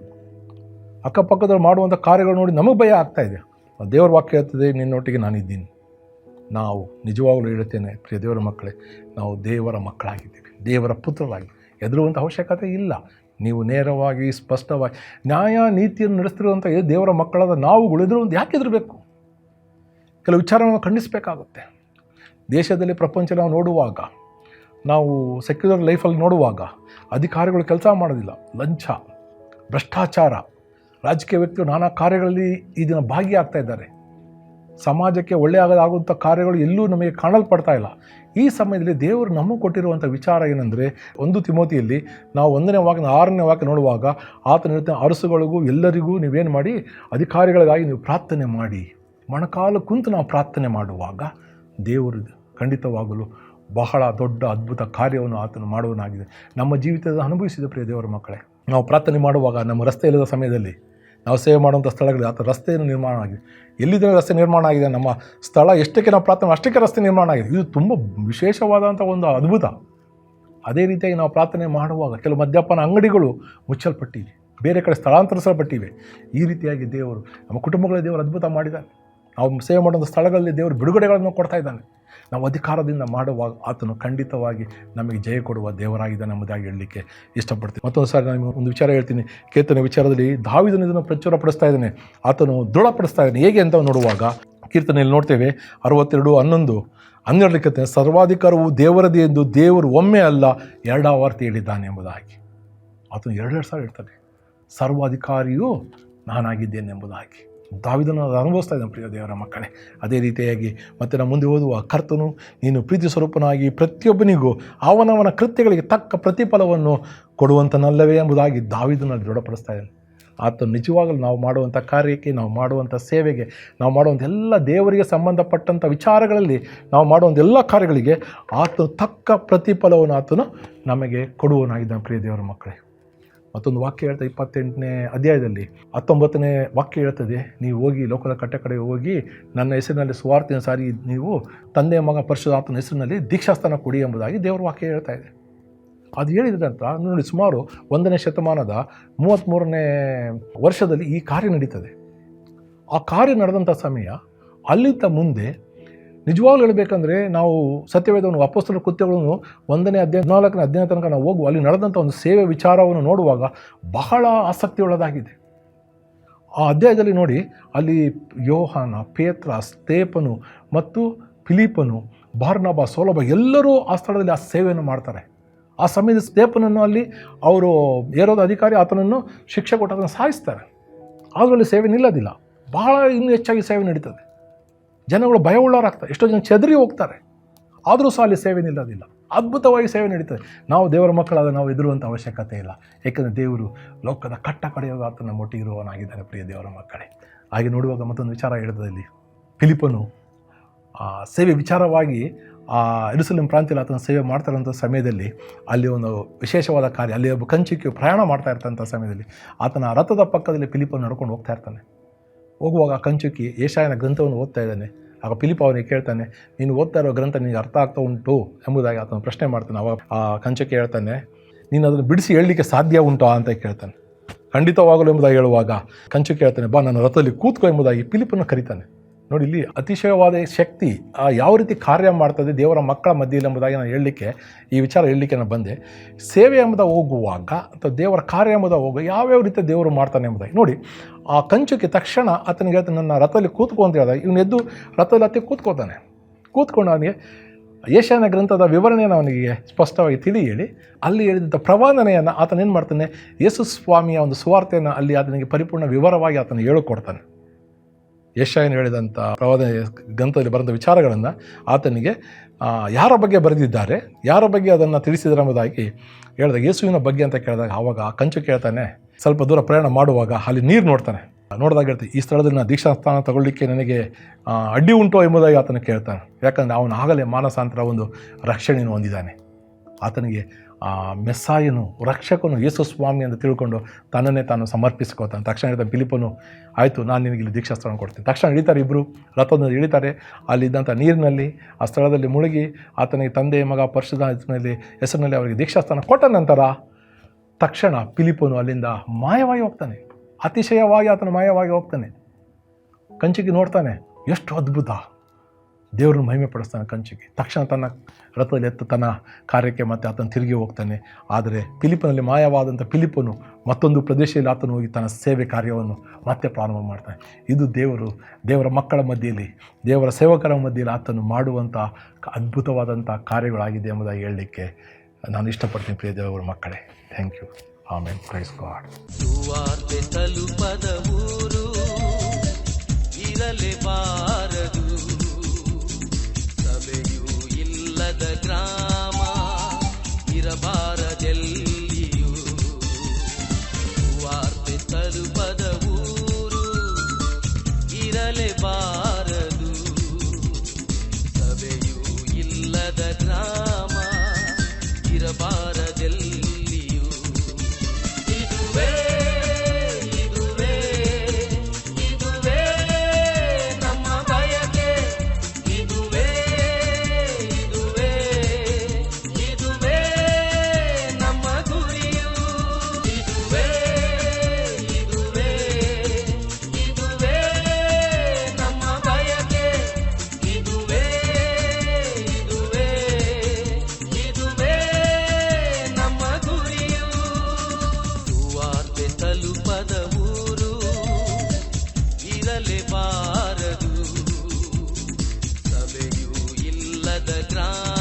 ಅಕ್ಕಪಕ್ಕದವ್ರು ಮಾಡುವಂಥ ಕಾರ್ಯಗಳು ನೋಡಿ ನಮಗೆ ಭಯ ಆಗ್ತಾಯಿದೆ. ದೇವರ ವಾಕ್ಯ ಹೇಳ್ತದೆ, ನಿನ್ನೊಟ್ಟಿಗೆ ನಾನಿದ್ದೀನಿ. ನಾವು ನಿಜವಾಗಲೂ ಹೇಳುತ್ತೇನೆ ಪ್ರಿಯ ದೇವರ ಮಕ್ಕಳೇ, ನಾವು ದೇವರ ಮಕ್ಕಳಾಗಿದ್ದೀವಿ, ದೇವರ ಪುತ್ರರಾಗಿ ಹೆದರುವಂಥ ಅವಶ್ಯಕತೆ ಇಲ್ಲ. ನೀವು ನೇರವಾಗಿ ಸ್ಪಷ್ಟವಾಗಿ ನ್ಯಾಯ ನೀತಿಯನ್ನು ನಡೆಸ್ತಿರುವಂಥ ದೇವರ ಮಕ್ಕಳಾದ ನಾವುಗಳು ಹೆದರುವಂಥ ಯಾಕೆ ಹೆದರಬೇಕು? ಕೆಲವು ವಿಚಾರಗಳನ್ನು ಖಂಡಿಸಬೇಕಾಗುತ್ತೆ. ದೇಶದಲ್ಲಿ ಪ್ರಪಂಚ ನಾವು ನೋಡುವಾಗ, ನಾವು ಸೆಕ್ಯುಲರ್ ಲೈಫಲ್ಲಿ ನೋಡುವಾಗ ಅಧಿಕಾರಿಗಳು ಕೆಲಸ ಮಾಡೋದಿಲ್ಲ, ಲಂಚ, ಭ್ರಷ್ಟಾಚಾರ, ರಾಜಕೀಯ ವ್ಯಕ್ತಿಗಳು ನಾನಾ ಕಾರ್ಯಗಳಲ್ಲಿ ಈ ದಿನ ಭಾಗಿಯಾಗ್ತಾ ಇದ್ದಾರೆ. ಸಮಾಜಕ್ಕೆ ಒಳ್ಳೆಯದಾಗುವಂಥ ಕಾರ್ಯಗಳು ಎಲ್ಲೂ ನಮಗೆ ಕಾಣಲ್ಪಡ್ತಾ ಇಲ್ಲ. ಈ ಸಮಯದಲ್ಲಿ ದೇವರು ನಮಗೆ ಕೊಟ್ಟಿರುವಂಥ ವಿಚಾರ ಏನಂದರೆ, 1 ತಿಮೋತಿಯಲ್ಲಿ ನಾವು 1ನೇ ವಾಕ್ಯ 6ನೇ ವಾಕ್ಯ ನೋಡುವಾಗ ಆತನ ಹೇಳ್ತಾನೆ, ಅರಸುಗಳಿಗೂ ಎಲ್ಲರಿಗೂ ನೀವೇನು ಮಾಡಿ, ಅಧಿಕಾರಿಗಳಿಗಾಗಿ ನೀವು ಪ್ರಾರ್ಥನೆ ಮಾಡಿ. ಮೊಣಕಾಲು ಕುಂತು ನಾವು ಪ್ರಾರ್ಥನೆ ಮಾಡುವಾಗ ದೇವರು ಖಂಡಿತವಾಗಲು ಬಹಳ ದೊಡ್ಡ ಅದ್ಭುತ ಕಾರ್ಯವನ್ನು ಆತನು ಮಾಡುವನಾಗಿದೆ. ನಮ್ಮ ಜೀವಿತದ ಅನುಭವಿಸಿದ ಪ್ರಿಯ ದೇವರ ಮಕ್ಕಳೇ, ನಾವು ಪ್ರಾರ್ಥನೆ ಮಾಡುವಾಗ ನಮ್ಮ ರಸ್ತೆ ಇಲ್ಲದ ಸಮಯದಲ್ಲಿ ನಾವು ಸೇವೆ ಮಾಡುವಂಥ ಸ್ಥಳಗಳಲ್ಲಿ ಆತ ರಸ್ತೆಯನ್ನು ನಿರ್ಮಾಣ ಆಗಿದೆ. ಎಲ್ಲಿದ್ದರೆ ರಸ್ತೆ ನಿರ್ಮಾಣ ಆಗಿದೆ, ನಮ್ಮ ಸ್ಥಳ ಎಷ್ಟಕ್ಕೆ ನಾವು ಪ್ರಾರ್ಥನೆ ಅಷ್ಟಕ್ಕೆ ರಸ್ತೆ ನಿರ್ಮಾಣ ಆಗಿದೆ. ಇದು ತುಂಬ ವಿಶೇಷವಾದಂಥ ಒಂದು ಅದ್ಭುತ. ಅದೇ ರೀತಿಯಾಗಿ ನಾವು ಪ್ರಾರ್ಥನೆ ಮಾಡುವಾಗ ಕೆಲವು ಮದ್ಯಪಾನ ಅಂಗಡಿಗಳು ಮುಚ್ಚಲ್ಪಟ್ಟಿವೆ, ಬೇರೆ ಕಡೆ ಸ್ಥಳಾಂತರಿಸಲ್ಪಟ್ಟಿವೆ. ಈ ರೀತಿಯಾಗಿ ದೇವರು ನಮ್ಮ ಕುಟುಂಬಗಳ ದೇವರು ಅದ್ಭುತ ಮಾಡಿದ್ದಾನೆ. ನಾವು ಸೇವೆ ಮಾಡುವಂಥ ಸ್ಥಳಗಳಲ್ಲಿ ದೇವರು ಬಿಡುಗಡೆಗಳನ್ನು ಕೊಡ್ತಾ ಇದ್ದಾನೆ. ನಾವು ಅಧಿಕಾರದಿಂದ ಮಾಡುವಾಗ ಆತನು ಖಂಡಿತವಾಗಿ ನಮಗೆ ಜಯ ಕೊಡುವ ದೇವರಾಗಿದ್ದಾನೆ ಎಂಬುದಾಗಿ ಹೇಳಲಿಕ್ಕೆ ಇಷ್ಟಪಡ್ತೀನಿ. ಮತ್ತೊಂದು ಸಾರಿ ನಾನು ಒಂದು ವಿಚಾರ ಹೇಳ್ತೀನಿ. ಕೀರ್ತನೆ ವಿಚಾರದಲ್ಲಿ ದಾವೀದನು ಇದನ್ನು ಪ್ರಚುರಪಡಿಸ್ತಾ ಇದ್ದಾನೆ, ಆತನು ದೃಢಪಡಿಸ್ತಾ ಇದ್ದಾನೆ. ಹೇಗೆ ಅಂತ ನೋಡುವಾಗ ಕೀರ್ತನೆಯಲ್ಲಿ ನೋಡ್ತೇವೆ 62:11-12 ಸರ್ವಾಧಿಕಾರವು ದೇವರದೇ ಎಂದು ದೇವರು ಒಮ್ಮೆ ಅಲ್ಲ 2 ವಾರ್ತೆ ಹೇಳಿದ್ದಾನೆ ಎಂಬುದಾಗಿ. ಆತನು 2 ಸಾರಿ ಹೇಳ್ತಾನೆ, ಸರ್ವಾಧಿಕಾರಿಯು ನಾನಾಗಿದ್ದೇನೆ ಎಂಬುದಾಗಿ. ದಾವೀದನು ಅನುಭವಿಸ್ತಾ ಇದ್ದಾನೆ ಪ್ರಿಯ ದೇವರ ಮಕ್ಕಳೇ. ಅದೇ ರೀತಿಯಾಗಿ ಮತ್ತೆ ನಾವು ಮುಂದೆ ಓದುವ, ಕರ್ತನು ನೀನು ಪ್ರೀತಿ ಸ್ವರೂಪನಾಗಿ ಪ್ರತಿಯೊಬ್ಬನಿಗೂ ಅವನವನ ಕೃತ್ಯಗಳಿಗೆ ತಕ್ಕ ಪ್ರತಿಫಲವನ್ನು ಕೊಡುವಂತನಲ್ಲವೇ ಎಂಬುದಾಗಿ ದಾವೀದನು ದೃಢಪಡಿಸ್ತಾ ಇದ್ದಾನೆ. ಆತನು ನಿಜವಾಗಲೂ ನಾವು ಮಾಡುವಂಥ ಕಾರ್ಯಕ್ಕೆ, ನಾವು ಮಾಡುವಂಥ ಸೇವೆಗೆ, ನಾವು ಮಾಡುವಂಥ ಎಲ್ಲ ದೇವರಿಗೆ ಸಂಬಂಧಪಟ್ಟಂಥ ವಿಚಾರಗಳಲ್ಲಿ ನಾವು ಮಾಡುವಂಥ ಎಲ್ಲ ಕಾರ್ಯಗಳಿಗೆ ಆತನು ತಕ್ಕ ಪ್ರತಿಫಲವನ್ನು ಆತನು ನಮಗೆ ಕೊಡುವನಾಗಿದ್ದಾನೆ ಪ್ರಿಯ ದೇವರ ಮಕ್ಕಳೇ. ಮತ್ತೊಂದು ವಾಕ್ಯ ಹೇಳ್ತದೆ 28ನೇ ಅಧ್ಯಾಯದಲ್ಲಿ 19ನೇ ವಾಕ್ಯ ಹೇಳ್ತದೆ, ನೀವು ಹೋಗಿ ಲೋಕದ ಕಟ್ಟೆ ಕಡೆ ಹೋಗಿ ನನ್ನ ಹೆಸರಿನಲ್ಲಿ ಸುವಾರ್ತೆಯ ಸಾರಿ ನೀವು ತಂದೆ ಮಗ ಪರಿಶುದ್ಧಾತ್ಮನ ಹೆಸರಿನಲ್ಲಿ ದೀಕ್ಷಾಸ್ಥಾನ ಕೊಡಿ ಎಂಬುದಾಗಿ ದೇವರ ವಾಕ್ಯ ಹೇಳ್ತಾ ಇದೆ. ಅದು ಹೇಳಿದಂತ ನೋಡಿ, ಸುಮಾರು 1ನೇ ಶತಮಾನದ 33ನೇ ವರ್ಷದಲ್ಲಿ ಈ ಕಾರ್ಯ ನಡೀತದೆ. ಆ ಕಾರ್ಯ ನಡೆದಂಥ ಸಮಯ ಅಲ್ಲಿಂದ ಮುಂದೆ ನಿಜವಾಗ್ಲೂ ಹೇಳಬೇಕಂದ್ರೆ ನಾವು ಸತ್ಯವೇದವನ್ನು ಅಪೊಸ್ತಲರ ಕೃತ್ಯಗಳನ್ನು 1ನೇ ಅಧ್ಯಾಯ 14ನೇ ಅಧ್ಯಾಯ ತನಕ ನಾವು ಹೋಗುವ ಅಲ್ಲಿ ನಡೆದಂಥ ಒಂದು ಸೇವೆ ವಿಚಾರವನ್ನು ನೋಡುವಾಗ ಬಹಳ ಆಸಕ್ತಿಯುಳ್ಳದಾಗಿದೆ. ಆ ಅಧ್ಯಾಯದಲ್ಲಿ ನೋಡಿ, ಅಲ್ಲಿ ಯೋಹಾನ, ಪೇತ್ರ, ಸ್ತೇಫನು ಮತ್ತು ಫಿಲಿಪ್ಪನು, ಬಾರ್ನಬ, ಸೌಲಭ ಎಲ್ಲರೂ ಆ ಸ್ಥಳದಲ್ಲಿ ಆ ಸೇವೆಯನ್ನು ಮಾಡ್ತಾರೆ. ಆ ಸಮಯದ ಸ್ತೇಫನನ್ನು ಅಲ್ಲಿ ಅವರು ಹೇರೋದ ಅಧಿಕಾರಿ ಆತನನ್ನು ಶಿಕ್ಷೆ ಕೊಟ್ಟು ಅದನ್ನು ಸಾಯಿಸ್ತಾರೆ. ಅದರಲ್ಲಿ ಸೇವೆ ನಿಲ್ಲೋದಿಲ್ಲ, ಬಹಳ ಇನ್ನೂ ಹೆಚ್ಚಾಗಿ ಸೇವೆ ನಡೀತದೆ. ಜನಗಳು ಭಯವುಳ್ಳವರಾಗ್ತಾರೆ, ಎಷ್ಟೋ ಜನ ಚೆದರಿ ಹೋಗ್ತಾರೆ, ಆದರೂ ಸಹ ಅಲ್ಲಿ ಸೇವೆ ನಿಲ್ಲೋದಿಲ್ಲ. ಅದ್ಭುತವಾಗಿ ಸೇವೆ ನಡೀತದೆ. ನಾವು ದೇವರ ಮಕ್ಕಳಾದ ನಾವು ಎದುರುವಂಥ ಅವಶ್ಯಕತೆ ಇಲ್ಲ, ಏಕೆಂದರೆ ದೇವರು ಲೋಕದ ಕಟ್ಟ ಕಡೆಯುವಾಗ ಆತನ ಮೊಟ್ಟಿಗಿರುವವನಾಗಿದ್ದಾನೆ. ಪ್ರಿಯ ದೇವರ ಮಕ್ಕಳೇ, ಹಾಗೆ ನೋಡುವಾಗ ಮತ್ತೊಂದು ವಿಚಾರ ಹೇಳಿದಲ್ಲಿ ಫಿಲಿಪ್ಪನು ಸೇವೆ ವಿಚಾರವಾಗಿ ಯೆರೂಸಲೇಮ್ ಪ್ರಾಂತ್ಯದಲ್ಲಿ ಆತನ ಸೇವೆ ಮಾಡ್ತಾರಂಥ ಸಮಯದಲ್ಲಿ ಅಲ್ಲಿ ಒಂದು ವಿಶೇಷವಾದ ಕಾರ್ಯ, ಅಲ್ಲಿ ಒಬ್ಬ ಕಂಚುಕಿಯು ಪ್ರಯಾಣ ಮಾಡ್ತಾ ಇರ್ತಂಥ ಸಮಯದಲ್ಲಿ ಆತನ ರಥದ ಪಕ್ಕದಲ್ಲಿ ಫಿಲಿಪ್ಪನು ನಡ್ಕೊಂಡು ಹೋಗ್ತಾ ಇರ್ತಾನೆ. ಹೋಗುವಾಗ ಕಂಚುಕಿ ಯೆಶಾಯನ ಗ್ರಂಥವನ್ನು ಓದ್ತಾ ಇದ್ದಾನೆ. ಆಗ ಫಿಲಿಪ್ಪ ಅವನಿಗೆ ಕೇಳ್ತಾನೆ, ನೀನು ಓದ್ತಾ ಇರೋ ಗ್ರಂಥ ನಿನಗೆ ಅರ್ಥ ಆಗ್ತಾ ಉಂಟು ಎಂಬುದಾಗಿ ಆತನ ಪ್ರಶ್ನೆ ಮಾಡ್ತಾನೆ. ಅವಾಗ ಆ ಕಂಚುಕಿ ಹೇಳ್ತಾನೆ, ನೀನು ಅದನ್ನು ಬಿಡಿಸಿ ಹೇಳಲಿಕ್ಕೆ ಸಾಧ್ಯ ಉಂಟು ಅಂತ ಕೇಳ್ತಾನೆ. ಖಂಡಿತವಾಗಲು ಎಂಬುದಾಗಿ ಹೇಳುವಾಗ ಕಂಚುಕಿ ಹೇಳ್ತಾನೆ, ಬಾ ನನ್ನ ರಥದಲ್ಲಿ ಕೂತ್ಕೋ ಎಂಬುದಾಗಿ ಫಿಲಿಪ್ಪನ್ನು ಕರೀತಾನೆ. ನೋಡಿ, ಇಲ್ಲಿ ಅತಿಶಯವಾದ ಶಕ್ತಿ ಯಾವ ರೀತಿ ಕಾರ್ಯ ಮಾಡ್ತದೆ ದೇವರ ಮಕ್ಕಳ ಮಧ್ಯೆಯಲ್ಲಿ ಎಂಬುದಾಗಿ ನಾನು ಹೇಳಲಿಕ್ಕೆ, ಈ ವಿಚಾರ ಹೇಳಲಿಕ್ಕೆ ನಾನು ಬಂದೆ. ಸೇವೆ ಎಂಬುದ ಹೋಗುವಾಗ ಅಥವಾ ದೇವರ ಕಾರ್ಯ ಎಂಬುದ ಹೋಗುವಾಗ ಯಾವ್ಯಾವ ರೀತಿ ದೇವರು ಮಾಡ್ತಾನೆ ಎಂಬುದಾಗಿ ನೋಡಿ. ಆ ಕಂಚುಕಿ ತಕ್ಷಣ ಆತನಿಗೆ ಹೇಳ್ತಾನೆ, ನನ್ನ ರಥದಲ್ಲಿ ಕೂತ್ಕೊ ಅಂತ ಹೇಳಿದಾಗ ಇವನು ಎದ್ದು ರಥದಲ್ಲಿ ಹತ್ತಿ ಕೂತ್ಕೋತಾನೆ. ಕೂತ್ಕೊಂಡು ಅವನಿಗೆ ಯೆಶಾಯನ ಗ್ರಂಥದ ವಿವರಣೆಯನ್ನು ಅವನಿಗೆ ಸ್ಪಷ್ಟವಾಗಿ ತಿಳಿ ಹೇಳಿ ಅಲ್ಲಿ ಹೇಳಿದಂಥ ಪ್ರವಾದನೆಯನ್ನು ಆತನೇನು ಮಾಡ್ತಾನೆ, ಯೇಸು ಸ್ವಾಮಿಯ ಒಂದು ಸುವಾರ್ತೆಯನ್ನು ಅಲ್ಲಿ ಆತನಿಗೆ ಪರಿಪೂರ್ಣ ವಿವರವಾಗಿ ಆತನು ಹೇಳಿಕೊಡ್ತಾನೆ. ಯೆಶಾಯನು ಹೇಳಿದಂಥ ಪ್ರವಾದನೆ ಗ್ರಂಥದಲ್ಲಿ ಬರೆದ ವಿಚಾರಗಳನ್ನು ಆತನಿಗೆ ಯಾರ ಬಗ್ಗೆ ಬರೆದಿದ್ದಾರೆ, ಯಾರ ಬಗ್ಗೆ ಅದನ್ನು ತಿಳಿಸಿದರೆ ಎಂಬುದಾಗಿ ಹೇಳಿದಾಗ ಯೇಸುವಿನ ಬಗ್ಗೆ ಅಂತ ಕೇಳಿದಾಗ ಆವಾಗ ಆ ಕಂಚು ಕೇಳ್ತಾನೆ. ಸ್ವಲ್ಪ ದೂರ ಪ್ರಯಾಣ ಮಾಡುವಾಗ ಅಲ್ಲಿ ನೀರು ನೋಡ್ತಾನೆ. ನೋಡಿದಾಗ ಹೇಳ್ತಾನೆ, ಈ ಸ್ಥಳದಲ್ಲಿ ನಾನು ದೀಕ್ಷಾಸ್ಥಾನ ತಗೊಳ್ಳಿಕ್ಕೆ ನನಗೆ ಅಡ್ಡಿ ಉಂಟೋ ಎಂಬುದಾಗಿ ಆತನ ಕೇಳ್ತಾನೆ. ಯಾಕಂದರೆ ಅವನು ಆಗಲೇ ಮಾನಸಾಂತರ ಒಂದು ರಕ್ಷಣೆಯನ್ನು ಹೊಂದಿದ್ದಾನೆ. ಆತನಿಗೆ ಮೆಸ್ಸಾಯನು, ರಕ್ಷಕನು ಯೇಸು ಸ್ವಾಮಿ ಅಂತ ತಿಳ್ಕೊಂಡು ತನ್ನನ್ನೇ ತಾನು ಸಮರ್ಪಿಸ್ಕೋತಾನೆ. ತಕ್ಷಣ ಹೇಳ್ತಾನೆ ಫಿಲಿಪ್ಪನು, ಆಯಿತು ನಾನು ನಿನಗೆ ಇಲ್ಲಿ ದೀಕ್ಷಾಸ್ಥಾನ ಕೊಡ್ತೀನಿ. ತಕ್ಷಣ ಇಳಿತಾರೆ, ಇಬ್ಬರು ರಥದಲ್ಲಿ ಇಳಿತಾರೆ. ಅಲ್ಲಿದ್ದಂಥ ನೀರಿನಲ್ಲಿ ಆ ಸ್ಥಳದಲ್ಲಿ ಮುಳುಗಿ ಆತನಿಗೆ ತಂದೆ ಮಗ ಪರಿಶುದ್ಧಾತ್ಮನಲ್ಲಿ ಹೆಸರಿನಲ್ಲಿ ಅವರಿಗೆ ದೀಕ್ಷಾಸ್ಥಾನ ಕೊಟ್ಟ ನಂತರ ತಕ್ಷಣ ಫಿಲಿಪ್ಪನು ಅಲ್ಲಿಂದ ಮಾಯವಾಗಿ ಹೋಗ್ತಾನೆ. ಅತಿಶಯವಾಗಿ ಆತನು ಮಾಯವಾಗಿ ಹೋಗ್ತಾನೆ. ಕಂಚಿಗೆ ನೋಡ್ತಾನೆ, ಎಷ್ಟು ಅದ್ಭುತ, ದೇವರನ್ನು ಮಹಿಮೆ ಪಡಿಸ್ತಾನೆ ಕಂಚಿಗೆ. ತಕ್ಷಣ ತನ್ನ ರಥದಲ್ಲಿ ಎತ್ತು ತನ್ನ ಕಾರ್ಯಕ್ಕೆ ಮತ್ತೆ ಆತನು ತಿರುಗಿ ಹೋಗ್ತಾನೆ. ಆದರೆ ಫಿಲಿಪ್ಪನಲ್ಲಿ ಮಾಯವಾದಂಥ ಫಿಲಿಪ್ಪನು ಮತ್ತೊಂದು ಪ್ರದೇಶದಲ್ಲಿ ಆತನು ಹೋಗಿ ತನ್ನ ಸೇವೆ ಕಾರ್ಯವನ್ನು ಮತ್ತೆ ಪ್ರಾರಂಭ ಮಾಡ್ತಾನೆ. ಇದು ದೇವರ ಮಕ್ಕಳ ಮಧ್ಯೆಯಲ್ಲಿ, ದೇವರ ಸೇವಕರ ಮಧ್ಯೆಯಲ್ಲಿ ಆತನು ಮಾಡುವಂಥ ಅದ್ಭುತವಾದಂಥ ಕಾರ್ಯಗಳಾಗಿದೆ ಎಂಬುದಾಗಿ ಹೇಳಲಿಕ್ಕೆ ನಾನು ಇಷ್ಟಪಡ್ತೀನಿ. ಪ್ರಿಯ ದೇವರ ಮಕ್ಕಳೇ, thank you. Amen. Praise God. ಸುವಾರ್ತೆ ತಲುಪದ ಊರು ಇರಲೇಬಾರದು, ಸಭೆಯೂ ಇಲ್ಲದ ಗ್ರಾಮ ಇರಬಾರದೆಲ್ಲಿಯೂ. ಸುವಾರ್ತೆ ತಲುಪದ ಊರು ಇರಲೇಬಾರದು, ಸಭೆಯೂ ಇಲ್ಲದ ಗ್ರಾಮ ಇರಬಾರದೆಲ್ಲಿಯೂ. ತಲುಪದ ಊರು ಇರಲೇಬಾರದು, ಸಭೆಯೂ ಇಲ್ಲದ ಗ್ರಾಮ